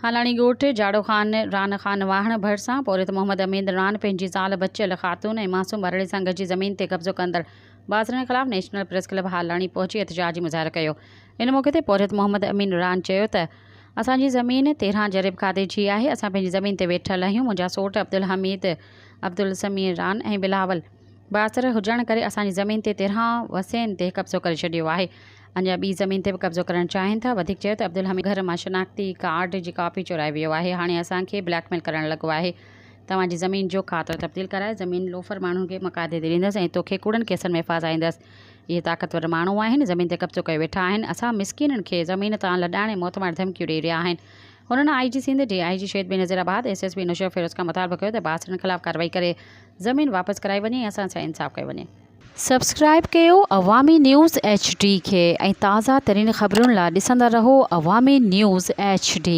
हालाणी ॻोठ जाड़ो ख़ान रान ख़ान वाहण भरिसां पौरित मोहम्मद अमीन रान पंहिंजी ज़ाल बचियल ख़ातून ऐं मासूम अरड़े सां गॾिजी ज़मीन ते कब्ज़ो कंदड़ बाज़रनि ख़िलाफ़ नेशनल प्रेस क्लब हालाणी पहुची एहतजाजी मुज़ाहिरो कयो। इन मौक़े ते पौरित मोहम्मद अमीन रान चयो त असांजी ज़मीन 13 जरिब खाते जी आहे। असां पंहिंजी ज़मीन ते वेठल आहियूं। मुंहिंजा सौट अब्दुल हमीद अब्दुल समीर रान ऐं बिलावल बासर हुजण करे असांजी ज़मीन ते 13 वसियनि ते कब्ज़ो करे छॾियो आहे। अञा ॿी ज़मीन ते बि कब्ज़ो करणु चाहिनि था। वधीक चयो त अब्दुल हमीद घर मां शनाख्ती कार्ड जी कॉपी चुराए वियो आहे। हाणे असांखे ब्लैकमेल करणु लॻो आहे। तव्हांजी ज़मीन जो खातो तब्दील कराए ज़मीन लोफर माण्हुनि खे मक़ादे ते ॾींदसि ऐं तोखे कूड़नि केसनि में फासाईंदसि। इहे ताक़तवर माण्हू आहिनि, ज़मीन ते कब्ज़ो करे वेठा आहिनि। असां मिसकिननि खे ज़मीन तां लॾाइण ऐं मौतमार धमकियूं ॾेई रहिया आहिनि। हुननि IG सिंध DIG शहीद बि नज़ीराबाद SSP नुशरत फिरोज़ खां मुतालबो कयो त बासरनि ख़िलाफ़ कार्रवाई करे ज़मीन वापसि कराई वञे ऐं असां सां इंसाफ़ कयो वञे। सब्सक्राइब कयो अवामी न्यूज़ HD खे ऐं ताज़ा तरीन ख़बरुनि लाइ ॾिसंदा रहो अवामी न्यूज़ HD।